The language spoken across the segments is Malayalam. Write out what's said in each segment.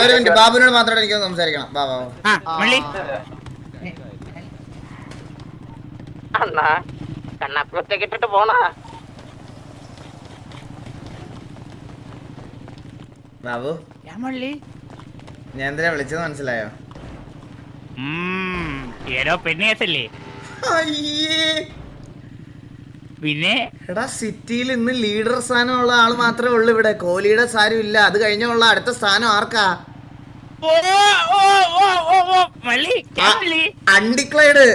ഒരു മിനിറ്റ് ബാബുവിനോട് മാത്രമായിട്ട് എനിക്കൊന്ന് സംസാരിക്കണം. അണ്ണാ കണ്ണാപ്പത്തേക്ക് ഇട്ടിട്ട് പോണ ബാബു, ഞാൻ എന്തിനാ വിളിച്ചത് മനസ്സിലായോ? ഏതോ പെണ്ണേസല്ലേ? പിന്നെ എടാ, സിറ്റിയിൽ ഇന്ന് ലീഡർ സ്ഥാനമുള്ള ആള് മാത്രമേ ഉള്ളൂ ഇവിടെ. കോഹ്ലിയുടെ സ്ഥാനം ഇല്ല. അത് കഴിഞ്ഞുള്ള അടുത്ത സ്ഥാനം ആർക്കാ? അൺഡിക്ലൈഡ്.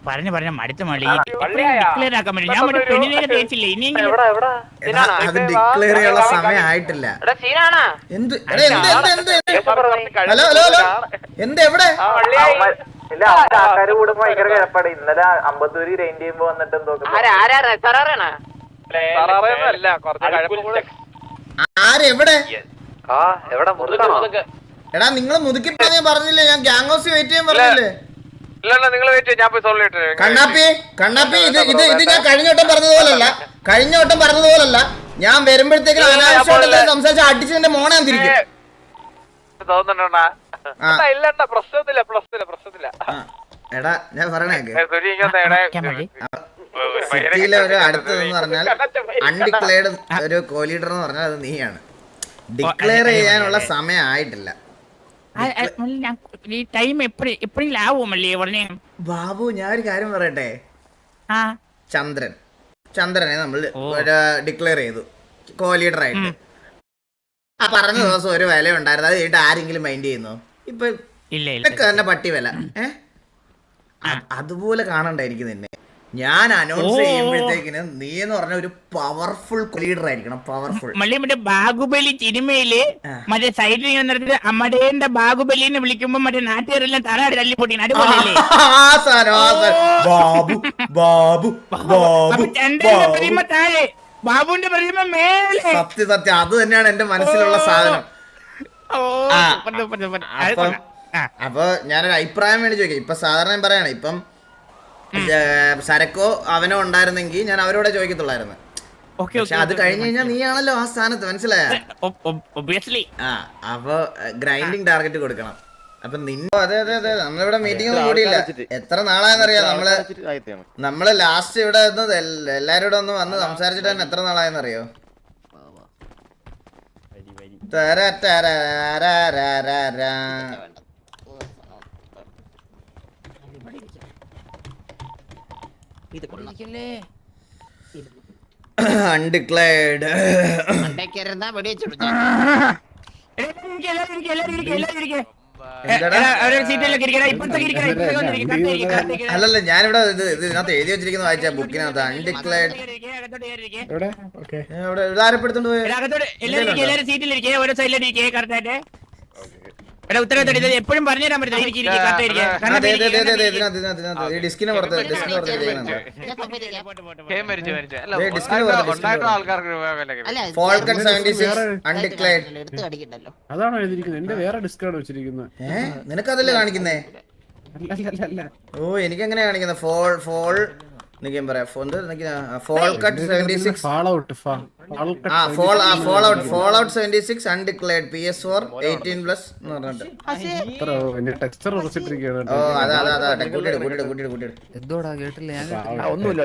പറഞ്ഞ മടുത്ത മള്ളി ഡിക്ലെയർ ആക്കാൻ പറ്റും. ഞാൻ പെണ്ണിനെ തേച്ചില്ലേ ഇനിയെങ്കിലും അത് ഡിക്ലെയർ ചെയ്യാനുള്ള സമയം ആയിട്ടില്ല. എന്ത്? ഹലോ ഹലോ ഹലോ, എന്ത്? എവിടെ? ആൾക്കാര് കൂടുമ്പോ ഭയങ്കര കിഴപ്പാട്. ഇന്നലെ അമ്പത്തൂര് റേഞ്ച് ചെയ്യുമ്പോ വന്നിട്ട് ആരെവിടെ? എടാ, നിങ്ങൾ മുതുക്കി ഞാൻ പറഞ്ഞില്ലേ, ഞാൻ ഗ്യാങ് ഹൗസ് വെയിറ്റ് ചെയ്യാൻ പറഞ്ഞില്ലേ? കണ്ണാപ്പി കണ്ണാപ്പി, ഇത് ഞാൻ കഴിഞ്ഞ വട്ടം പറഞ്ഞതുപോലല്ല. ഞാൻ വരുമ്പോഴത്തേക്കും അനാവശ്യമായിട്ടല്ലേ സംസാരിച്ച് അടിച്ച് എന്റെ മോനെ തിരിക്കും. എടാ, ഞാൻ പറയണേക്ക്, സിറ്റിയിലെ ഒരു അടുത്തതെന്ന് പറഞ്ഞാൽ അൺഡിക്ലെയർഡ് ഒരു കോഹ്ലിഡർ എന്ന് പറഞ്ഞാൽ അത് നീയാണ്. ഡിക്ലെയർ ചെയ്യാനുള്ള സമയം ആയിട്ടില്ല. ബാബു, ഞാൻ ഒരു കാര്യം പറയട്ടെ. ചന്ദ്രനെ നമ്മൾ ഡിക്ലെയർ ചെയ്തു കോഹ്ലിഡർ ആയിട്ട്. ആ പറഞ്ഞ ദിവസം ഒരു വില ഉണ്ടായിരുന്നു. അത് കഴിഞ്ഞിട്ട് ആരെങ്കിലും മൈൻഡ് ചെയ്യുന്നു? ഇപ്പൊ തന്നെ പട്ടി വില. അതുപോലെ കാണണ്ടായിരിക്കും നിന്നെ. ഞാൻ അനൗൺസ് ചെയ്യുമ്പോഴത്തേക്കിന് നീ എന്ന് പറഞ്ഞ ഒരു പവർഫുൾ ലീഡർ ആയിരിക്കണം. പവർഫുൾ. മറ്റേ ബാഹുബലി സിനിമയില് മറ്റേ സൈഡിൽ നടത്തിട്ട് അമ്മടേന്റെ ബാഹുബലിന്ന് വിളിക്കുമ്പോ മറ്റേ നാട്ടുകാരെല്ലാം തലയാട് തല്ലി പൊട്ടിന്. അതുപോലെയല്ലേ താഴെ, ബാബുവിന്റെ പ്രതിമ മേലെ. സത്യം, അത് തന്നെയാണ് എന്റെ മനസ്സിലുള്ള സാധനം. അപ്പൊ ഞാനൊരു അഭിപ്രായം വേണ്ടി ചോദിക്കാം. ഇപ്പൊ സാധാരണ ഞാൻ പറയണേ, ഇപ്പം സരക്കോ അവനോ ഉണ്ടായിരുന്നെങ്കിൽ ഞാൻ അവരോടെ ചോദിക്കത്തുള്ളായിരുന്നു. പക്ഷെ അത് കഴിഞ്ഞ് കഴിഞ്ഞാൽ നീയാണല്ലോ ആ സ്ഥാനത്ത്, മനസ്സിലായ? അപ്പൊ ഗ്രൈൻഡിങ് ടാർഗറ്റ് കൊടുക്കണം. അപ്പൊ അതെ അതെ അതെ, നമ്മളിവിടെ മീറ്റിംഗ് ഒന്നും കൂടിയില്ല. എത്ര നാളായെന്നറിയാം? നമ്മള് ലാസ്റ്റ് ഇവിടെ എല്ലാരോടും ഒന്ന് വന്ന് സംസാരിച്ചിട്ട് തന്നെ എത്ര നാളായെന്നറിയോ? അൺഡിക്ലെയർഡ്. അല്ലല്ല, ഞാനിവിടെ ഇതിനകത്ത് എഴുതി വെച്ചിരിക്കുന്ന വായിച്ച ബുക്കിനകത്ത് അൺഡിക്ലെയർഡ്. ആരെപ്പെടുത്തോണ്ട് പോയത്? എപ്പോഴും പറഞ്ഞുതരാൻ പറ്റില്ല. ഡിസ്കിന് പുറത്ത് അതാണോ എഴുതിയിരിക്കുന്നത്? എന്റെ വേറെ ഡിസ്കാണ് വെച്ചിരിക്കുന്നത്. നിനക്കതല്ലേ കാണിക്കുന്നേ? ഓ, എനിക്ക് എങ്ങനെയാ കാണിക്കുന്നത്? ഫോൾ നിക്കാൻ പറയാം. ഫോൾ കട്ട് 76 ഫോൾഔട്ട് 76 അൺഡിക്ലെയർഡ് PS4 18+ എന്ന് പറഞ്ഞിട്ട്. ഓ, അതാ എന്തോടാ കേട്ടില്ല? ഒന്നുമില്ല.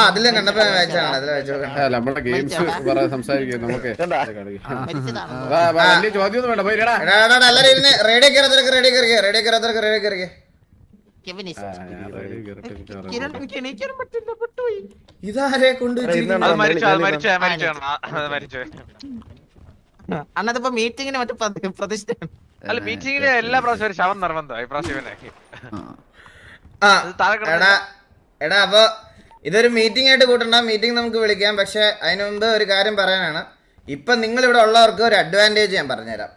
അതിലെ കണ്ടപ്പോ വായിച്ചാണ്. അതിലെ വായിച്ചോ. നമ്മുടെ ഗെയിംസ് സംസാരിക്കാം. നമുക്ക് ചോദ്യം വേണ്ട. എല്ലാരും ഇരുന്ന് റേഡിയോ കയറി. ഇതാരെ കൊണ്ട് അന്നതിപ്പോ മീറ്റിങ്ങിന് മറ്റേ പ്രതിഷ്ഠ അല്ല, മീറ്റിങ്ങിന് എല്ലാ പ്രാവശ്യം ഒരു ശവം നിർബന്ധമായി. എടാ, അപ്പൊ ഇതൊരു മീറ്റിംഗ് ആയിട്ട് കൂട്ടണ്ട. മീറ്റിംഗ് നമുക്ക് വിളിക്കാം. പക്ഷെ അതിനു മുമ്പ് ഒരു കാര്യം പറയാനാണ്. ഇപ്പൊ നിങ്ങൾ ഇവിടെ ഉള്ളവർക്ക് ഒരു അഡ്വാൻറ്റേജ് ഞാൻ പറഞ്ഞുതരാം.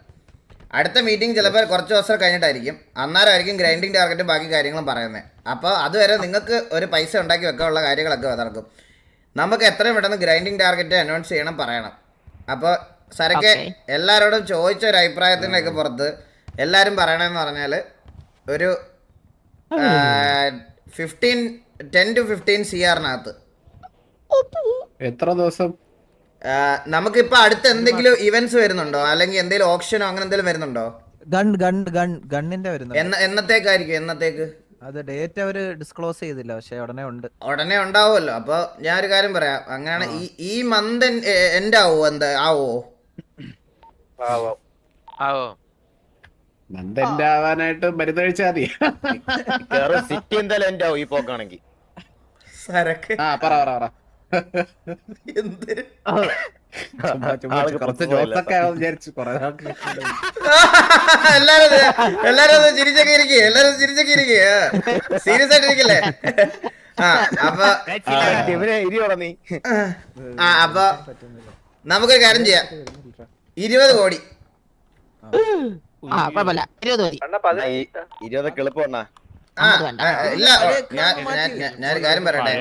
അടുത്ത മീറ്റിംഗ് ചിലപ്പോൾ കുറച്ച് ദിവസം കഴിഞ്ഞിട്ടായിരിക്കും. അന്നേരമായിരിക്കും ഗ്രൈൻഡിങ് ടാർഗറ്റും ബാക്കി കാര്യങ്ങളും പറയുന്നത്. അപ്പോൾ അതുവരെ നിങ്ങൾക്ക് ഒരു പൈസ ഉണ്ടാക്കി വെക്കാനുള്ള കാര്യങ്ങളൊക്കെ നടക്കും. നമുക്ക് എത്രയും പെട്ടെന്ന് ഗ്രൈൻഡിങ് ടാർഗറ്റ് അനൗൺസ് ചെയ്യണം, പറയണം. അപ്പോൾ സരക്ക് എല്ലാവരോടും ചോദിച്ച ഒരു അഭിപ്രായത്തിൻ്റെയൊക്കെ പുറത്ത് എല്ലാവരും പറയണമെന്ന് പറഞ്ഞാൽ ഒരു 10 to 15 CR-നകത്ത് എത്ര ദിവസം? നമുക്കിപ്പോ അടുത്ത് എന്തെങ്കിലും ഇവന്റ്സ് വരുന്നുണ്ടോ, അല്ലെങ്കിൽ എന്തെങ്കിലും ഓപ്ഷനോ അങ്ങനെ എന്തെങ്കിലും വരുന്നുണ്ടോ? ഗണ്ണിന്റെ വരുന്നു. എന്നത്തേക്കായിരിക്കും? എന്നത്തേക്ക്? അത് ഡേറ്റ് അവര് ഡിസ്ക്ലോസ് ചെയ്തില്ല, പക്ഷെ ഉടനെ ഉണ്ട്. ഉടനെ ഉണ്ടാവുമല്ലോ. അപ്പൊ ഞാനൊരു കാര്യം പറയാം, അങ്ങനെ ഈ മന്ത് എൻഡ് ആവോ? എന്താ ആവോ? മന്ത് ആവാനായിട്ട് മരുന്ന് കഴിച്ചാൽ മതി. സിറ്റി എന്തായാലും എന്റെ ആവും ഈ പോക്കാണെങ്കിൽ. സരക്ക് പറ എന്ത് കുറച്ച് ജോസൊക്കെ ആവും വിചാരിച്ചു. കൊറേ എല്ലാരും ഒന്ന് ചിരിച്ചൊക്കെ ഇരിക്കേ, എല്ലാരും ചിരിച്ചൊക്കെ ഇരിക്കേ, സീരിയസ് ആയിട്ട് ഇരിക്കല്ലേ? അപ്പൊ നീ അപ്പൊ നമുക്കൊരു കാര്യം ചെയ്യാം, 20 കോടി. ആ കുഴപ്പമില്ല 20 മതി. 20 എളുപ്പമാണ്. ഇല്ല, ഞാനൊരു കാര്യം പറയട്ടെ.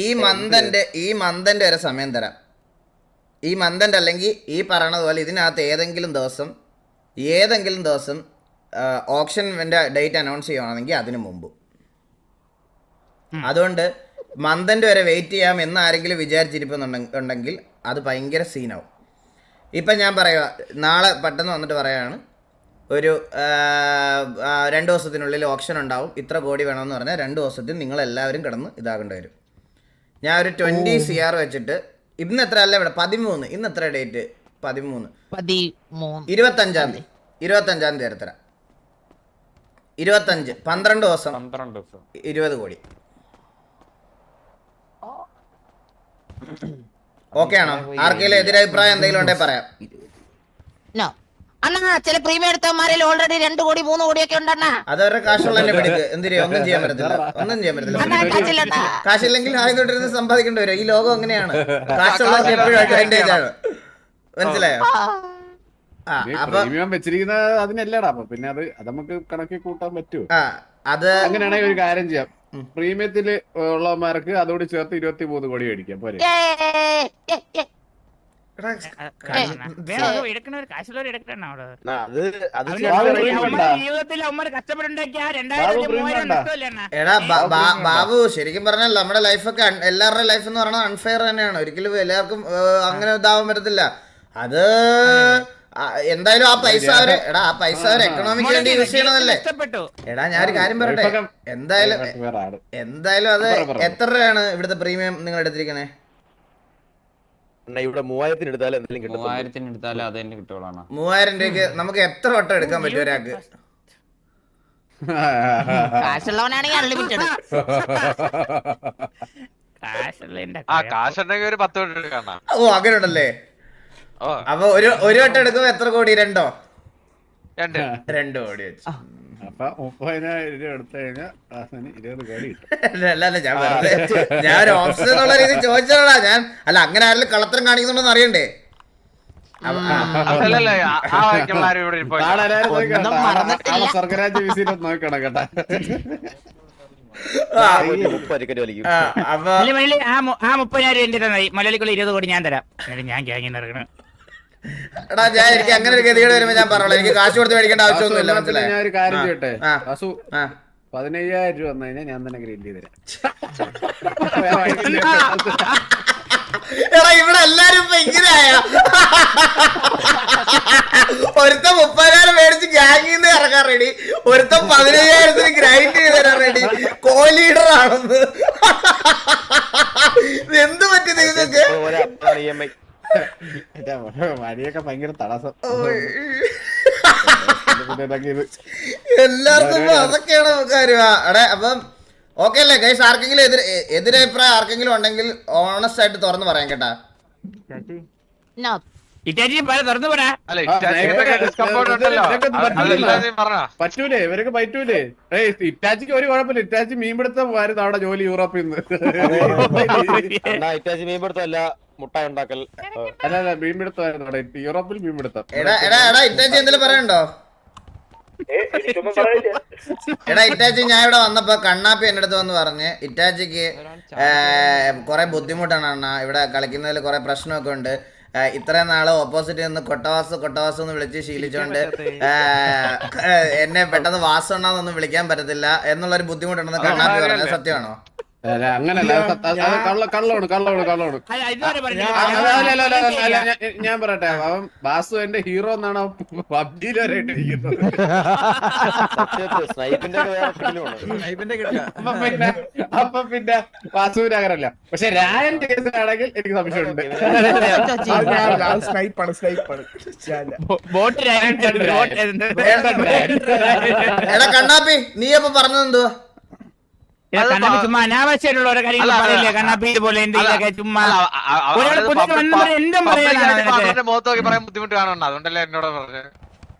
ഈ മന്തിന്റെ ഒരു സമയം തരാം. ഈ മന്തിന്റെ അല്ലെങ്കിൽ ഈ പറയണതുപോലെ ഇതിനകത്ത് ഏതെങ്കിലും ദിവസം ഓപ്ഷൻ്റെ ഡേറ്റ് അനൗൺസ് ചെയ്യുവാണെങ്കിൽ അതിനു മുമ്പ്. അതുകൊണ്ട് മന്തിന്റെ വരെ വെയിറ്റ് ചെയ്യാം എന്ന് ആരെങ്കിലും വിചാരിച്ചിരിക്കുന്നുണ്ടെങ്കിൽ അത് ഭയങ്കര സീനാവും. ഇപ്പം ഞാൻ പറയുക, നാളെ പെട്ടെന്ന് വന്നിട്ട് പറയുകയാണ്, ഒരു 2 ദിവസത്തിനുള്ളിൽ ഓപ്ഷൻ ഉണ്ടാവും, ഇത്ര കോടി വേണമെന്ന് പറഞ്ഞാൽ 2 ദിവസത്തിൽ നിങ്ങളെല്ലാവരും കിടന്ന് ഇതാകേണ്ടി വരും. ഞാൻ ഒരു 20 CR വെച്ചിട്ട്, ഇന്ന് എത്ര അല്ല ഇവിടെ 13, ഇന്ന് എത്ര ഡേറ്റ്? 13, 25-ാം തീയതി തരത്തരാം. 25, 12 ദിവസം 20 കോടി. ഓക്കെ ആണോ? ആർക്കെങ്കിലും എതിരഭിപ്രായം എന്തെങ്കിലും ഉണ്ടെങ്കിൽ പറയാം. അണ്ണാ ചില പ്രീമിയം എടുത്തമാരിൽ ഓൾറെഡി 2 കോടി 3 കോടിയൊക്കെ ഉണ്ടണ്ണാ. അതവരുടെ കാശുള്ള തന്നെ പിടിക്ക്. എന്തിനാ? ഒന്നും ചെയ്യാൻ പറ്റത്തില്ല. കാശില്ലെങ്കിൽ ആദ്യം തൊട്ടിരുന്ന് സമ്പാദിക്കേണ്ടി വരും. ഈ ലോകം അങ്ങനെയാണ്. കാശുള്ളവർക്ക് എപ്പോഴും അഡ്വാൻറ്റേജ് ആണ്. മനസ്സിലായോ? പ്രീമിയം വെച്ചിരിക്കുന്ന അതിനല്ലടാ. അപ്പൊ പിന്നെ അത് നമുക്ക് കണക്കി കൂട്ടാൻ പറ്റുമോ? അത് അങ്ങനെയാണെങ്കിൽ ഒരു കാര്യം ചെയ്യാം, പ്രീമിയത്തിൽ ഉള്ളവന്മാർക്ക് അതോട് ചേർത്ത് 23 കോടി മേടിക്കാം പോരെ? എടാ ബാബു, ശരിക്കും പറഞ്ഞാൽ നമ്മുടെ ലൈഫൊക്കെ എല്ലാവരുടെ ലൈഫ് എന്ന് പറയുന്നത് അൺഫെയർ തന്നെയാണ്. ഒരിക്കലും എല്ലാവർക്കും അങ്ങനെ ഇതാവാൻ പറ്റത്തില്ല. അത് എന്തായാലും ആ പൈസ അവര് എക്കണോമിക്ക് വേണ്ടി യൂസ് ചെയ്യണതല്ലേ. എടാ ഞാനൊരു കാര്യം പറയട്ടെ, എന്തായാലും അത് എത്ര രൂപയാണ് ഇവിടുത്തെ പ്രീമിയം നിങ്ങൾ എടുത്തിരിക്കണേ? ഇവിടെ 3000 എടുത്താലും എന്തെങ്കിലും കിട്ടും. 3000 എടുത്താലും അത് തന്നെ കിട്ടുള്ളൂ. 3000 രൂപയ്ക്ക് നമുക്ക് എത്ര വട്ടം എടുക്കാൻ പറ്റും ഒരാൾക്ക്? കാശുള്ളവനാണെങ്കിൽ അൺലിമിറ്റഡ്. കാശുണ്ടെങ്കിൽ ഒരു 10 വട്ടം എടുക്കാം. ഓ അങ്ങനെ ഉണ്ടല്ലേ? അപ്പൊ ഒരു വട്ടം എടുക്കുമ്പോ എത്ര കോടി? 2 കോടി വെച്ച്. അപ്പൊ 30,000 രൂപ എടുത്തു കഴിഞ്ഞാൽ 20 കോടി കിട്ടും. അല്ല ഞാൻ ഒരു ഓപ്ഷൻ എന്നുള്ള രീതി ചോദിച്ചതാ ഞാൻ. അല്ല അങ്ങനെ ആരെങ്കിലും കള്ളത്തരം കാണിക്കുന്നുണ്ടോന്ന് അറിയണ്ടേ? സ്വർഗരാജ്യ വിസിറ്റ് നോക്കണം കേട്ടാ. ആ 30,000 എന്റെ തന്നായി. മലയാളിക്കുള്ള 20 കോടി ഞാൻ തരാം. ഞാൻ ഗ്യാങ്ങിന്ന് ഇറങ്ങണം. എടാ എനിക്ക് അങ്ങനെ ഒരു ഗതികേട് വരുമ്പോ ഞാൻ പറഞ്ഞോളൂ, എനിക്ക് കാശ് കൊടുത്ത് മേടിക്കേണ്ട ആവശ്യമൊന്നുമില്ല. മനസ്സിലായി? ഞാൻ ഒരു കാര്യം ചെയ്യട്ടെ, 15,000 രൂപ വന്നു കഴിഞ്ഞാൽ ഞാൻ തന്നെ ഗ്രീൻ ചെയ്ത് തരാം. എടാ ഇവിടെ എല്ലാരും ഇപ്പൊ ഇങ്ങനെയായ ഒരുത്തൻ 30,000 മേടിച്ച് ഗ്യാങ്ങിന്ന് ഇറങ്ങാൻ റെഡി, ഒരുത്തൻ 15,000 ഗ്രൈൻഡ് ചെയ്ത് തരാൻ റെഡി. കോ ലീഡർ ആണെന്ന്. എന്ത് പറ്റി നിങ്ങൾക്ക്? വഴിയൊക്കെ ഭയങ്കര തടസ്സം. എല്ലാവർക്കും അതൊക്കെയാണ് കാര്യം. അടെ അപ്പം ഓക്കെ അല്ലേ ഗൈസ്? ആർക്കെങ്കിലും എതിരഭിപ്രായം ആർക്കെങ്കിലും ഉണ്ടെങ്കിൽ ഓണസ്റ്റ് ആയിട്ട് തുറന്നു പറയാം കേട്ടാ. പറ്റൂലേ? ഇവരൊക്കെ പറ്റൂലേ? ഇറ്റാച്ചിക്ക് ഒരു കുഴപ്പമില്ല. ഇറ്റാച്ചി മീൻപിടുത്തം വരുന്ന അവിടെ ജോലി യൂറോപ്പിൽ നിന്ന്. ഇറ്റാച്ചി മീൻപിടുത്തമല്ല, മുട്ടായി ഉണ്ടാക്കൽ. അല്ല മീൻപിടുത്തമായിരുന്നു അവിടെ, യൂറോപ്പിൽ മീൻപിടുത്തം. എടാ ഇറ്റാച്ചി എന്തെങ്കിലും പറയണ്ടോ? എടാ ഇറ്റാച്ചി, ഞാൻ ഇവിടെ വന്നപ്പോ കണ്ണാപ്പി എന്റെ അടുത്ത് വന്ന് പറഞ്ഞ് ഇറ്റാച്ചിക്ക് കുറെ ബുദ്ധിമുട്ടാണ് അണ്ണാ, ഇവിടെ കളിക്കുന്നതിൽ കുറെ പ്രശ്നമൊക്കെ ഉണ്ട്. ഇത്രയും നാള് ഓപ്പോസിറ്റ് നിന്ന് കൊട്ടവാസം എന്ന് വിളിച്ച് ശീലിച്ചോണ്ട് എന്നെ പെട്ടെന്ന് വാസണ്ണാന്നൊന്നും വിളിക്കാൻ പറ്റത്തില്ല എന്നുള്ളൊരു ബുദ്ധിമുട്ടുണ്ടെന്ന് കണ്ണാപ്പി പറഞ്ഞത് സത്യമാണോ? അങ്ങനല്ല, കള്ളമാണ്. അല്ല, ഇതുവരെ പറഞ്ഞില്ല. അല്ല, ഞാൻ പറയട്ടെ, അവൻ ബാസു എന്റെ ഹീറോ എന്നാണ് പബ്ജിയിൽ വരെ ഇട്ടിരിക്കുന്നത്. സ്നൈപ്പിന്റെ ഒക്കെ വേറെ കിടിലുമാണ്. അപ്പൊ പിന്നെ വാസുവിന് അങ്ങനല്ല. പക്ഷെ രായൻ കേസിലാണെങ്കിൽ എനിക്ക് സംശയമുണ്ട്. ബോട്ട് എടാ കണ്ണാപ്പി നീ അപ്പൊ പറഞ്ഞതെന്തുവാ? കണ്ണാപ്പി ചുമ്മാ അനാവശ്യമായിട്ടുള്ള ഓരോ കാര്യങ്ങൾ പറയില്ലേ കണ്ണാപ്പി ഇതുപോലെ എന്തെങ്കിലുമൊക്കെ ചുമ്മാ ഒരാൾ പുതിയ വന്നു എന്തും പറയാനാണ് മുഖത്ത് നോക്കി പറയാൻ ബുദ്ധിമുട്ട് കാണുന്നുണ്ട്. അതുകൊണ്ടല്ലേ എന്നോട് പറഞ്ഞത്.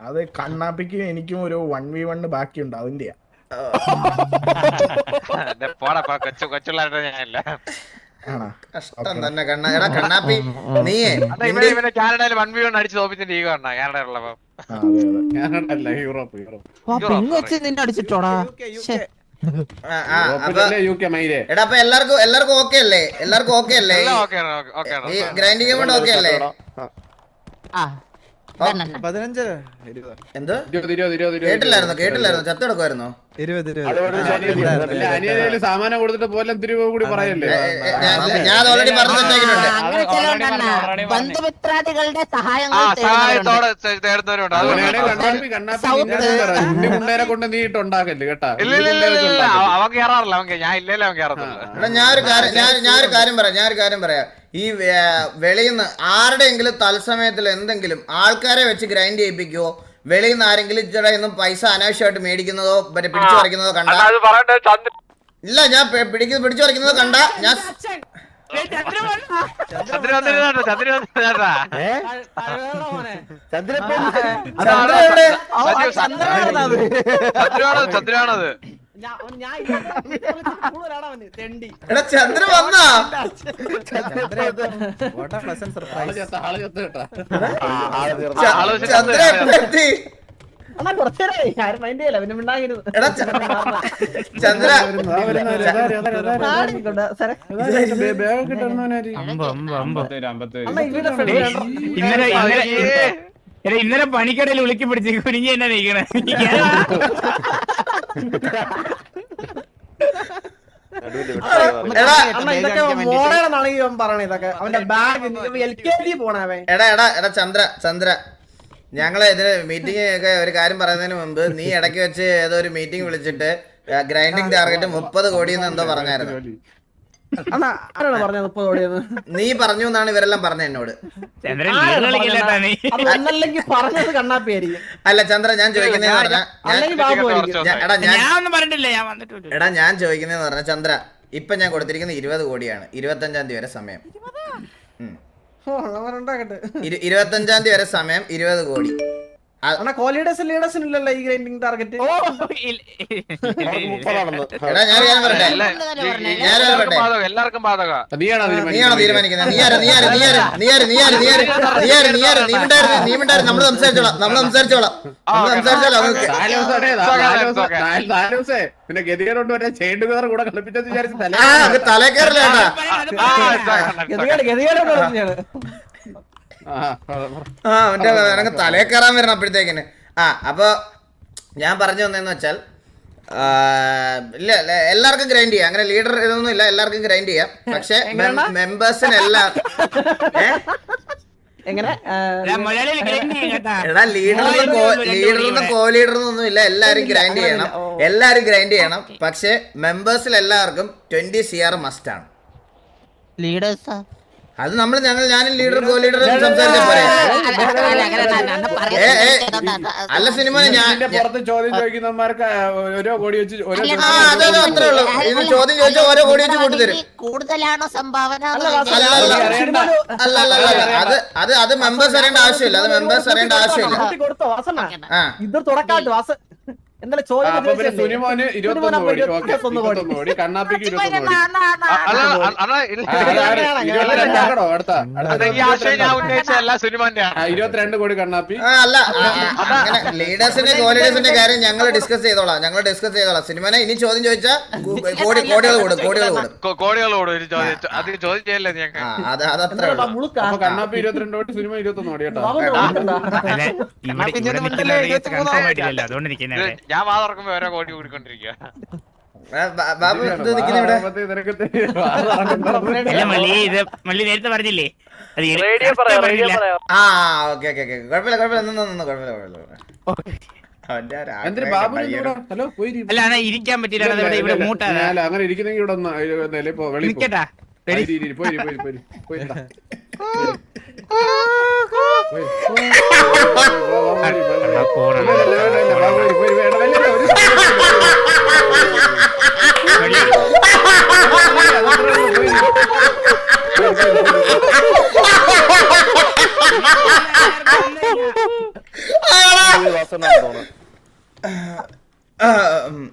അത് കണ്ണാപ്പിക്കും എനിക്കും ഒരു 1v1 ബാക്കിയുണ്ട്, അതിന്റെയാ. പോടാ കൊച്ചുള്ളായിട്ട് ഞാനില്ല. കഷ്ടം തന്നെ കണ്ണ. എടാ കണ്ണാപ്പി നീയേ ഇവനെ കാനഡയിൽ 1v1 അടിച്ച് തോപ്പിച്ചിട്ട് ഈ കാണ കാനഡയിലുള്ളപ്പോ ഞാനല്ല യൂറോപ്പ്. നിന്നെ അടിച്ചിട്ടോടാ. UK മൈരേ. എടാ അപ്പൊ എല്ലാവർക്കും ഓക്കെ അല്ലേ? എല്ലാവർക്കും ഓക്കെ അല്ലേ? ഈ ഗ്രൈൻഡിങ് കൊണ്ട് ഓക്കെ അല്ലേ? 15 എന്ത് 20 കേട്ടില്ലായിരുന്നു ചത്തെടുക്കുമായിരുന്നോ? 20 അനിയനയില് സാമാനം കൊടുത്തിട്ട് പോലെ തിരിവ് കൂടി പറയല്ലേ. ഞാൻ അത് ഓൾറെഡി പറഞ്ഞു വെച്ചേക്കുന്നുണ്ട്. അങ്ങനെ ചിലവുണ്ടണ്ണ. ബന്ധുമിത്രാദികളുടെ സഹായത്തോടെ തേടുന്നവരുണ്ട്. മുണ്ടേരെ കൊണ്ട് നീ ഇട്ടുണ്ടാക്കല്ലേ കേട്ടാ. ഇല്ല അവൻ കേറാറില്ല. ഞാൻ ഇല്ലല്ലോ അവൻ കേറത്തില്ല. എടാ ഞാനൊരു കാര്യം പറയാം. ഈ വെളിയിൽ നിന്ന് ആരുടെയെങ്കിലും തത്സമയത്തിൽ എന്തെങ്കിലും ആൾക്കാരെ വെച്ച് ഗ്രൈൻഡ് ചെയ്യിപ്പിക്കുവോ, വെളിയിൽ നിന്ന് ആരെങ്കിലും ഇച്ചടയൊന്നും പൈസ അനാവശ്യമായിട്ട് മേടിക്കുന്നതോ മറ്റേ പിടിച്ചു പറിക്കുന്നതോ കണ്ട ഇല്ല, ഞാൻ പിടിച്ചു പറിക്കുന്നതോ കണ്ട ഞാൻ ചന്ദ്രനാണത്. എടാ ചന്ദ്രൻ വന്നാ ചന്ദ്ര എത്തി. എടാ ചന്ദ്ര ഇന്നലെ പണിക്കടയിൽ വിളിക്കി പിടിച്ച് കുനിഞ്ഞ് തന്നെ നീക്കണേ. എടാ ചന്ദ്ര ഞങ്ങള് ഇതിന് മീറ്റിംഗ് ഒക്കെ ഒരു കാര്യം പറയുന്നതിന് മുമ്പ് നീ ഇടയ്ക്ക് വെച്ച് ഏതോ ഒരു മീറ്റിംഗ് വിളിച്ചിട്ട് ഗ്രൈൻഡിങ് ടാർഗറ്റ് 30 കോടിന്ന് എന്തോ പറഞ്ഞായിരുന്നു. നീ പറഞ്ഞു എന്നാണ് ഇവരെല്ലാം പറഞ്ഞത് എന്നോട്. അല്ല ചന്ദ്ര ഞാൻ ചോദിക്കുന്നതെന്ന് പറഞ്ഞാ ഞാൻ ചോദിക്കുന്നതെന്ന് പറഞ്ഞാൽ ചന്ദ്ര ഇപ്പൊ ഞാൻ കൊടുത്തിരിക്കുന്നത് 20 കോടിയാണ്. 25-ാം തീയതി വരെ സമയം. 25-ാം തീയതി വരെ സമയം 20 കോടി. ലീഡേഴ്സിനില്ലല്ലോ ഈ ഗ്രൈൻഡിങ് ടാർഗറ്റ്. എടാ ഞാൻ പറയട്ടെ, എല്ലാവർക്കും ബാധക. നീയാണോ തീരുമാനിക്കുന്നത്? നീ നമ്മള് സംസാരിച്ചോളാം. പിന്നെ ഗതികേടുകൊണ്ട് വരെ ചേണ്ടുകാർ കൂടെ കളിപ്പിച്ചെന്ന് വിചാരിച്ചു തലേ കയറില്ലേട്ടാ. അവന്റെ തലേ കയറാൻ വരണം അപ്പോഴത്തേക്കിന്. അപ്പൊ ഞാൻ പറഞ്ഞു വന്നതെന്ന് വെച്ചാൽ ഇല്ല എല്ലാവർക്കും ഗ്രൈൻഡ് ചെയ്യാം. അങ്ങനെ ലീഡർ ഇതൊന്നും ഇല്ല, എല്ലാവർക്കും ഗ്രൈൻഡ് ചെയ്യാം. പക്ഷെ മെമ്പേഴ്സിനെല്ലാം എടാ ലീഡറിനും കോ ലീഡറിനൊന്നും ഇല്ല, എല്ലാരും ഗ്രൈൻഡ് ചെയ്യണം. പക്ഷെ മെമ്പേഴ്സിൽ എല്ലാവർക്കും 20 CR മസ്റ്റ് ആണ്. ലീഡേഴ്സാ അത് ഞാനും ലീഡർ കോ ലീഡർ സംസാരിച്ചാ പോരെ? അല്ല സിനിമ ഞാൻ പുറത്ത് ചോദ്യം ചോദിക്കുന്നവന്മാർക്ക് ഓരോ കോടി വെച്ച് അത്രേ ഉള്ളൂ. ഇത് ചോദ്യം ചോദിച്ചാൽ ഓരോ കോടി വെച്ച് കൂട്ടിത്തരും. കൂടുതലാണോ സംഭാവന? അല്ല അത് മെമ്പേഴ്സ് അറിയേണ്ട ആവശ്യമില്ല. ഇത് തുടക്കാട്ട് വാസ സുനിമോന് 21 കോടി, കണ്ണാപ്പിക്ക് 21 22 കോടി കണ്ണാപ്പി. അല്ല ലീഡേഴ്സിന്റെ കോ ലീഡേഴ്സിന്റെ കാര്യം ഞങ്ങൾ ഡിസ്കസ് ചെയ്തോളാം. സിനിമനെ ഇനി ചോദ്യം ചോദിച്ചാൽ കോടികൾ കൂടും. അതത്രേ ഉള്ളൂ. കണ്ണാപ്പി 22 കോടി, സിനിമ 21 കോടി കേട്ടോ. അതുകൊണ്ട് ഞാൻ വാ തുറക്കുമ്പോ ഓരോ കോടി കൂടിക്കൊണ്ടിരിക്കുക. ബാബു ഇത് നിൽക്കുന്ന ഇവിടെ. അല്ല മള്ളി ഇത് മള്ളി നേരത്തെ പറഞ്ഞില്ലേ അത് ആ ഓക്കെ ഓക്കെ ഓക്കെ കുഴപ്പമില്ല കുഴപ്പമില്ല നിന്ന് കുഴപ്പമില്ല അവന്റെ ആ ഒരു എന്തിന് ആഗ്രഹം ബാബു കണ്ടാ അല്ല അണ്ണാ ഇരിക്കാൻ പറ്റില്ല അണ്ണാ, ഇവിടെ ഇവിടെ മൂട്ടാണ് അങ്ങനെ ഇരിക്കുന്നെങ്കിൽ ഇവിടെ ഒന്ന് വെളി നിക്കട്ടാ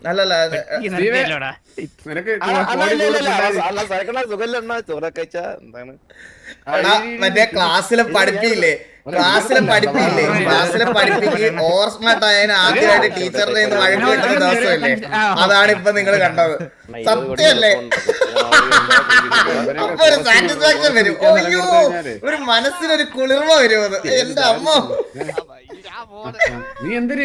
അല്ലല്ല അത് നിനക്ക് സുഖല്ല ചോറൊക്കെ കഴിച്ചാ എന്താണ് എടാ, മറ്റേ ക്ലാസ്സിലെ പഠിപ്പില്ലേ ക്ലാസ്സിലെ പഠിപ്പിക്ക് ഓവർ സ്മാർട്ട് ആയതിന് ആദ്യമായിട്ട് ടീച്ചറിന്റെ കയ്യിൽ നിന്ന് വഴക്ക് കിട്ടുന്ന ദിവസമല്ലേ? അതാണ് ഇപ്പൊ നിങ്ങൾ കണ്ടത്. സത്യമല്ലേ? അപ്പൊ ഒരു സാറ്റിസ്ഫാക്ഷൻ വരും. അയ്യോ, ഒരു മനസ്സിനൊരു കുളിർമ വരും അത്. എന്റെ അമ്മ നീ എന്തിന്